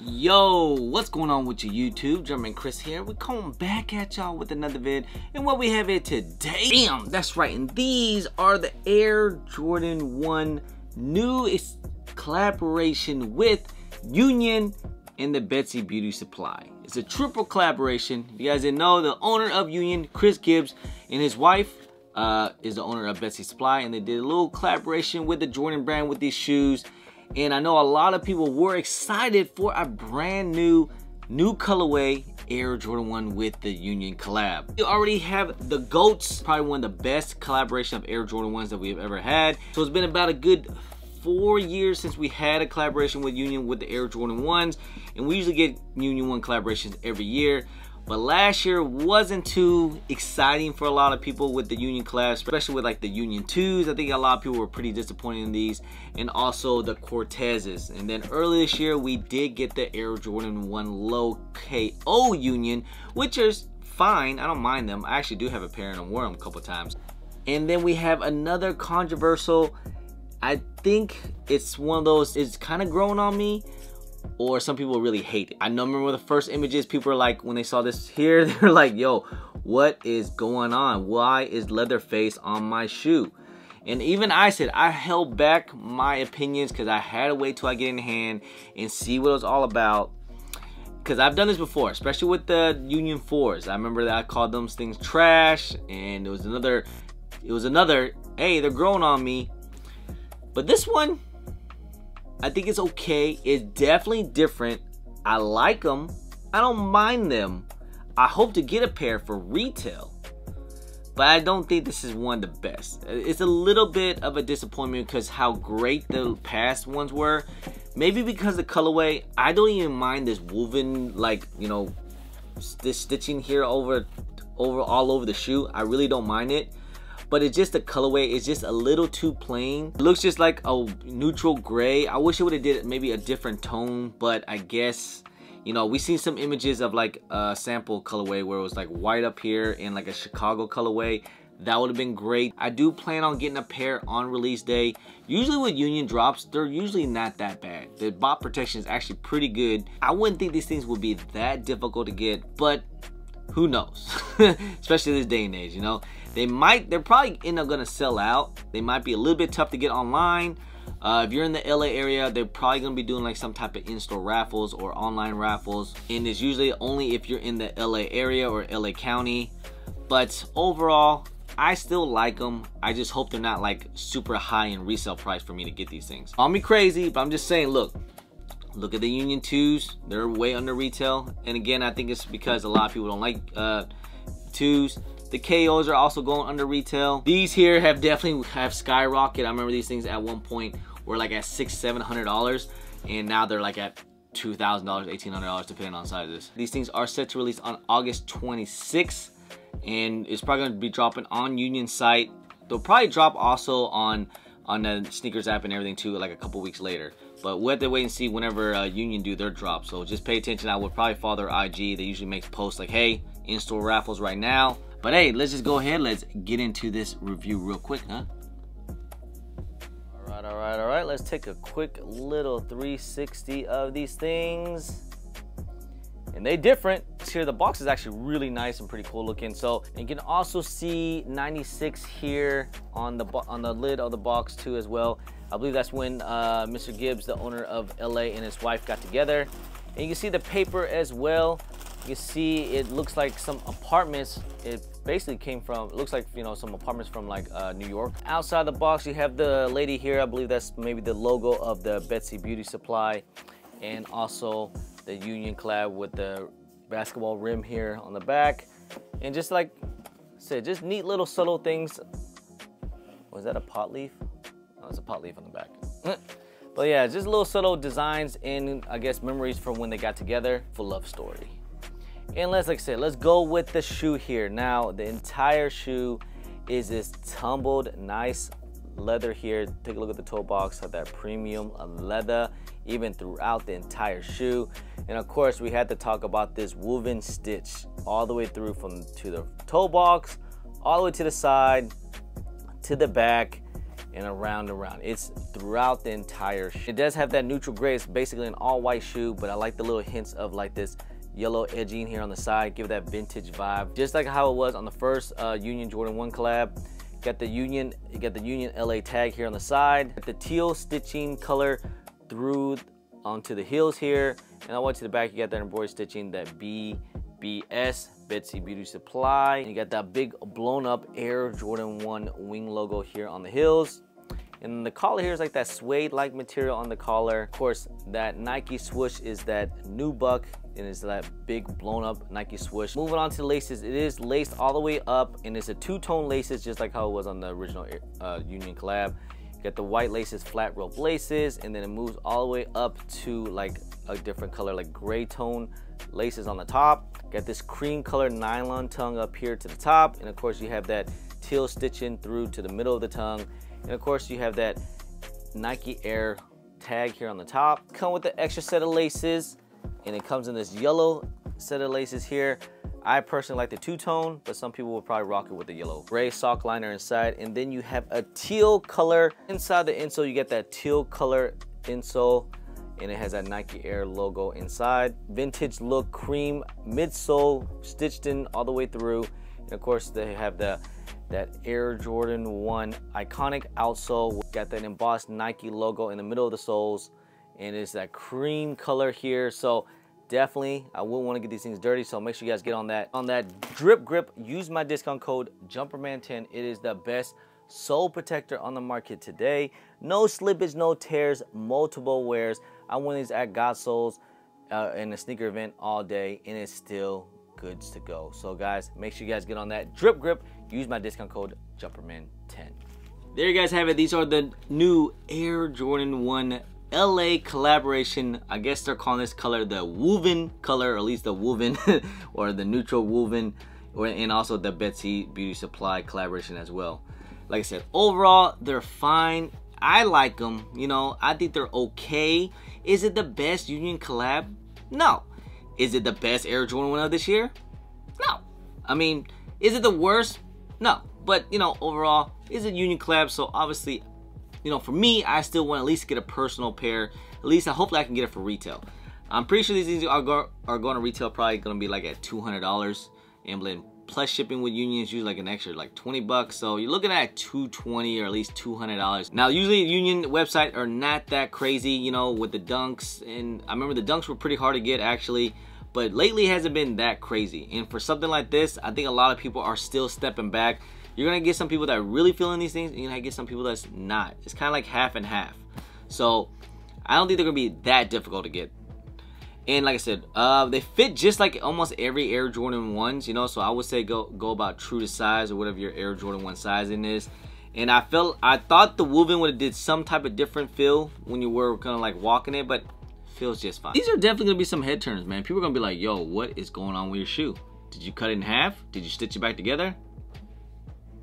Yo, what's going on with your YouTube? German Chris here. We're coming back at y'all with another vid. And what we have here today, damn, that's right. And these are the Air Jordan 1 new collaboration with Union and the Betsy Beauty Supply. It's a triple collaboration. If you guys didn't know, the owner of Union, Chris Gibbs, and his wife is the owner of Betsy Supply. And they did a little collaboration with the Jordan brand with these shoes. And I know a lot of people were excited for a brand new colorway Air Jordan 1 with the Union collab. We already have the GOATs, probably one of the best collaboration of Air Jordan 1s that we have ever had. So it's been about a good 4 years since we had a collaboration with Union with the Air Jordan 1s. And we usually get Union 1 collaborations every year. But last year wasn't too exciting for a lot of people with the Union collab, especially with like the Union 2s. I think a lot of people were pretty disappointed in these, and also the Cortezes. And then early this year, we did get the Air Jordan 1 Low KO Union, which is fine. I don't mind them. I actually do have a pair and I wore them a couple times. And then we have another controversial. I think it's one of those, it's kind of growing on me, or some people really hate it. I know, remember the first images, people were like, when they saw this here, they were like, yo, what is going on? Why is Leatherface on my shoe? And even I said, I held back my opinions because I had to wait till I get in hand and see what it was all about. Because I've done this before, especially with the Union 4s. I remember that I called those things trash, and it was another, hey, they're growing on me. But this one, I think it's okay. It's definitely different. I like them. I don't mind them. I hope to get a pair for retail, but I don't think this is one of the best. It's a little bit of a disappointment because how great the past ones were. Maybe because the colorway, I don't even mind this woven, like, you know, this stitching here all over the shoe. I really don't mind it. But it's just the colorway is just a little too plain. It looks just like a neutral gray. I wish it would have did maybe a different tone, but I guess, you know, we've seen some images of like a sample colorway where it was like white up here and like a Chicago colorway. That would have been great. I do plan on getting a pair on release day. Usually with Union drops, they're usually not that bad. The bot protection is actually pretty good. I wouldn't think these things would be that difficult to get, but who knows? Especially this day and age, you know. They're probably end up gonna sell out. They might be a little bit tough to get online. If you're in the LA area, they're probably gonna be doing like some type of in-store raffles or online raffles. And it's usually only if you're in the LA area or LA County. But overall, I still like them. I just hope they're not like super high in resale price for me to get these things. Call me crazy, but I'm just saying, look at the Union 2s. They're way under retail. And again, I think it's because a lot of people don't like 2s. The KOs are also going under retail. These here have definitely skyrocketed. I remember these things at one point were like at $600–700, and now they're like at $2,000, $1,800 depending on sizes. These things are set to release on August 26th, and it's probably going to be dropping on Union site. They'll probably drop also on the sneakers app and everything too, like a couple weeks later. But we'll have to wait and see whenever Union do their drop. So just pay attention. I would probably follow their IG. They usually make posts like, hey, in-store raffles right now. But hey, let's just go ahead. Let's get into this review real quick, huh? All right. Let's take a quick little 360 of these things. And they different. Here, the box is actually really nice and pretty cool looking. So and you can also see 96 here on the lid of the box too as well. I believe that's when Mr. Gibbs, the owner of LA, and his wife got together. And you can see the paper as well. You see it looks like some apartments. It basically came from, it looks like, you know, some apartments from like New York. Outside the box, you have the lady here. I believe that's maybe the logo of the Betsy Beauty Supply, and also the Union collab with the basketball rim here on the back. And just like I said, just neat little subtle things. Was that a pot leaf? Oh, it's a pot leaf on the back. But yeah, just little subtle designs and I guess memories from when they got together. Full love story. And like I said, let's go with the shoe here. Now, the entire shoe is this tumbled, nice leather here. Take a look at the toe box, have that premium leather even throughout the entire shoe. And of course, we had to talk about this woven stitch all the way through to the toe box, all the way to the side, to the back. and around and around. It's throughout the entire shoe. It does have that neutral gray. It's basically an all white shoe, but I like the little hints of like this yellow edging here on the side, give that vintage vibe, just like how it was on the first Union Jordan 1 collab. You got the Union LA tag here on the side, the teal stitching color through onto the heels here, and all the way to the back you got that embroidery stitching, that BBS, Betsy Beauty Supply. And you got that big blown up Air Jordan 1 wing logo here on the heels. And the collar here is like that suede-like material on the collar. Of course, that Nike swoosh is that nubuck, and it's that big blown up Nike swoosh. Moving on to the laces, it is laced all the way up, and it's a two-tone laces, just like how it was on the original Union collab. You got the white laces, flat rope laces, and then it moves all the way up to like a different color, like gray tone laces on the top. Got this cream colored nylon tongue up here to the top, and of course you have that teal stitching through to the middle of the tongue. And of course you have that Nike Air tag here on the top. Come with the extra set of laces, and it comes in this yellow set of laces here. I personally like the two-tone, but some people will probably rock it with the yellow. Gray sock liner inside, and then you have a teal color inside the insole. You get that teal color insole, and it has that Nike Air logo inside. Vintage look, cream midsole stitched in all the way through. And of course they have that Air Jordan 1 iconic outsole. Got that embossed Nike logo in the middle of the soles, and it's that cream color here. So definitely I wouldn't want to get these things dirty, so make sure you guys get on that drip grip. Use my discount code JumperMan10. It is the best sole protector on the market today. No slippage, no tears, multiple wears. I won these at God Soles in a sneaker event all day, and it's still goods to go. So guys, make sure you guys get on that drip grip. Use my discount code JumperMan10. There you guys have it. These are the new Air Jordan 1 LA collaboration. I guess they're calling this color the woven color, or at least the woven or the neutral woven, and also the Betsy Beauty Supply collaboration as well. Like I said, overall they're fine. I like them, you know. I think they're okay. Is it the best Union collab? No. Is it the best Air Jordan 1 of this year? No. I mean, is it the worst? No. But, you know, overall, is it Union collab? So obviously, you know, for me, I still want to at least get a personal pair. At least, hopefully I can get it for retail. I'm pretty sure these things are going to retail, probably going to be like at $200. And plus shipping with Union is usually like an extra like 20 bucks. So you're looking at $220 or at least $200. Now, usually Union website are not that crazy, you know, with the dunks. And I remember the dunks were pretty hard to get actually. But lately it hasn't been that crazy. And for something like this, I think a lot of people are still stepping back. You're going to get some people that are really feeling these things, and you're going to get some people that's not. It's kind of like half and half. So I don't think they're going to be that difficult to get. And like I said, they fit just like almost every Air Jordan 1s, you know. So I would say go about true to size, or whatever your Air Jordan 1 sizing is. And I thought the woven would have did some type of different feel when you were kind of like walking it, but feels just fine. These are definitely gonna be some head turners, man. People are gonna be like, yo, what is going on with your shoe? Did you cut it in half? Did you stitch it back together?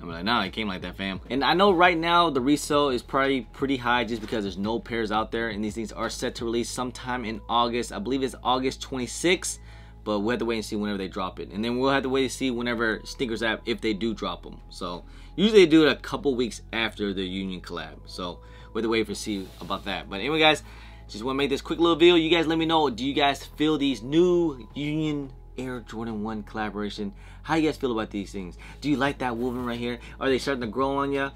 I'm like, nah, it came like that, fam. And I know right now the resale is probably pretty high just because there's no pairs out there, and these things are set to release sometime in August. I believe it's August 26th, but we'll have to wait and see whenever they drop it. And then we'll have to wait to see whenever Sneakers app, if they do drop them. So usually they do it a couple weeks after the Union collab. So we'll have to wait to see about that. But anyway, guys, just want to make this quick little video. You guys let me know, do you guys feel these new Union Air Jordan 1 collaboration? How you guys feel about these things? Do you like that woven right here? Are they starting to grow on you? Or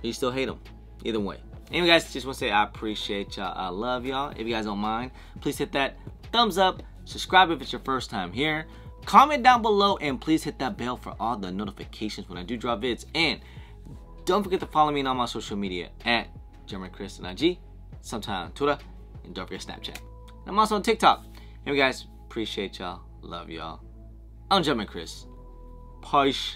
you still hate them? Either way. Anyway, guys, just want to say I appreciate y'all. I love y'all. If you guys don't mind, please hit that thumbs up. Subscribe if it's your first time here. Comment down below, and please hit that bell for all the notifications when I do drop vids. And don't forget to follow me on all my social media at Chris on IG, sometime on Twitter, and don't forget Snapchat. And I'm also on TikTok. Anyway, guys, appreciate y'all. Love y'all. I'm Chris. Peace.